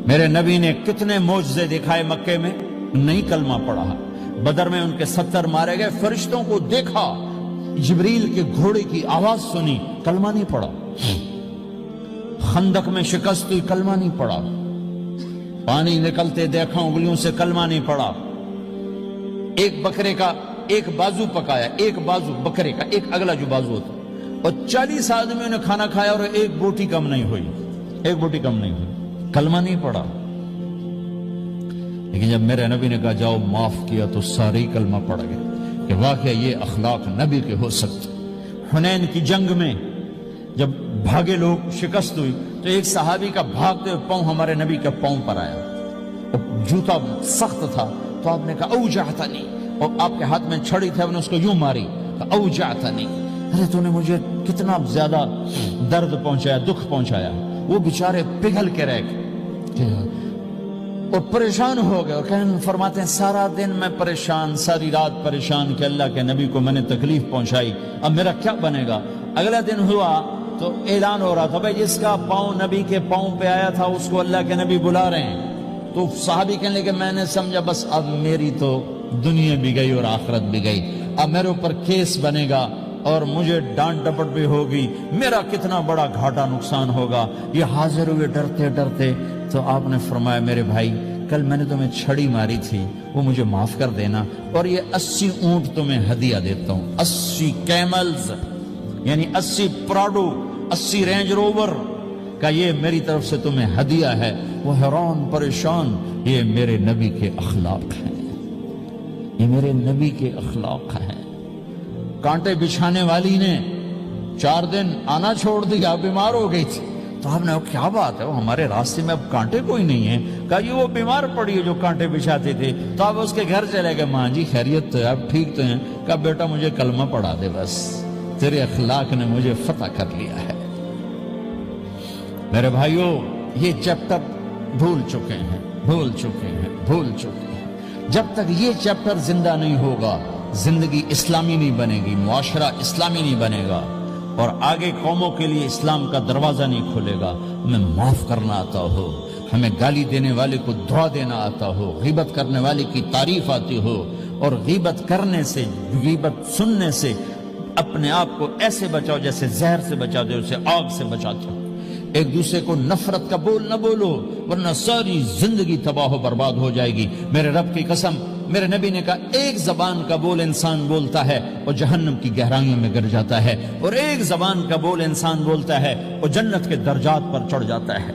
میرے نبی نے کتنے معجزے دکھائے مکے میں، نہیں کلمہ پڑھا۔ بدر میں ان کے 70 مارے گئے، فرشتوں کو دیکھا، جبریل کے گھوڑے کی آواز سنی، کلمہ نہیں پڑھا۔ خندق میں شکست ہوئی، کلمہ نہیں پڑھا۔ پانی نکلتے دیکھا، انگلیوں سے کلمہ نہیں پڑھا۔ ایک بکرے کا ایک بازو پکایا، ایک بازو بکرے کا، ایک اگلا جو بازو ہوتا، اور 40 آدمیوں نے کھانا کھایا اور ایک بوٹی کم نہیں ہوئی، ایک بوٹی کم نہیں ہوئی، کلمہ نہیں پڑھا۔ لیکن جب میرے نبی نے کہا جاؤ معاف کیا تو سارے ہی کلمہ پڑھ گئے کہ واقعہ یہ اخلاق نبی کے ہو سکتے۔ حنین کی جنگ میں جب بھاگے لوگ، شکست ہوئی، تو ایک صحابی کا بھاگتے ہوئے پاؤں ہمارے نبی کے پاؤں پر آیا، اور جوتا سخت تھا، تو آپ نے کہا اوجعتنی، اور آپ کے ہاتھ میں چھڑی تھی، آپ نے اس کو یوں ماری، کہا اوجعتنی، ارے تو نے مجھے کتنا زیادہ درد پہنچایا، دکھ پہنچایا۔ وہ بیچارے پگھل کے رہ گئے اور پریشان ہو گئے، اور فرماتے ہیں سارا دن میں پریشان، ساری رات پریشان کہ اللہ کے نبی کو میں نے تکلیف پہنچائی، اب میرا کیا بنے گا۔ اگلا دن ہوا تو اعلان ہو رہا تھا بھائی جس کا پاؤں نبی کے پاؤں پہ آیا تھا اس کو اللہ کے نبی بلا رہے ہیں۔ تو صحابی کہنے لگے میں نے سمجھا بس اب میری تو دنیا بھی گئی اور آخرت بھی گئی، اب میرے اوپر کیس بنے گا اور مجھے ڈانٹ ڈپٹ بھی ہوگی، میرا کتنا بڑا گھاٹا نقصان ہوگا۔ یہ حاضر ہوئے ڈرتے ڈرتے، تو آپ نے فرمایا میرے بھائی کل میں نے تمہیں چھڑی ماری تھی، وہ مجھے معاف کر دینا، اور یہ 80 اونٹ تمہیں ہدیہ دیتا ہوں، 80 کیملز یعنی 80 پراڈو، 80 رینج روور کا یہ میری طرف سے تمہیں ہدیہ ہے۔ وہ حیران پریشان، یہ میرے نبی کے اخلاق ہیں، یہ میرے نبی کے اخلاق ہیں۔ کانٹے بچھانے والی نے 4 دن آنا چھوڑ دیا، بیمار ہو گئی تھی، تو آپ نے کہا کیا بات ہے، وہ ہمارے راستے میں اب کانٹے کوئی نہیں ہیں، کہا یہ وہ بیمار پڑی ہے جو کانٹے بچھاتے تھے۔ تو آپ اس کے گھر چلے گئے، ماں جی خیریت تو ہے، آپ ٹھیک تو ہیں؟ کہا بیٹا مجھے کلمہ پڑھا دے، بس تیرے اخلاق نے مجھے فتح کر لیا ہے۔ میرے بھائیوں یہ چیپٹر بھول چکے ہیں، بھول چکے ہیں، بھول چکے ہیں۔ جب تک یہ چیپٹر زندہ نہیں ہوگا زندگی اسلامی نہیں بنے گی، معاشرہ اسلامی نہیں بنے گا، اور آگے قوموں کے لیے اسلام کا دروازہ نہیں کھلے گا۔ ہمیں معاف کرنا آتا ہو، ہمیں گالی دینے والے کو دعا دینا آتا ہو، غیبت کرنے والے کی تعریف آتی ہو، اور غیبت کرنے سے، غیبت سننے سے اپنے آپ کو ایسے بچاؤ جیسے زہر سے بچاتے ہو، اسے آگ سے بچاتے ہو۔ ایک دوسرے کو نفرت کا بول نہ بولو ورنہ ساری زندگی تباہ و برباد ہو جائے گی۔ میرے رب کی قسم، میرے نبی نے کہا ایک زبان کا بول انسان بولتا ہے اور جہنم کی گہرائیوں میں گر جاتا ہے، اور ایک زبان کا بول انسان بولتا ہے اور جنت کے درجات پر چڑھ جاتا ہے۔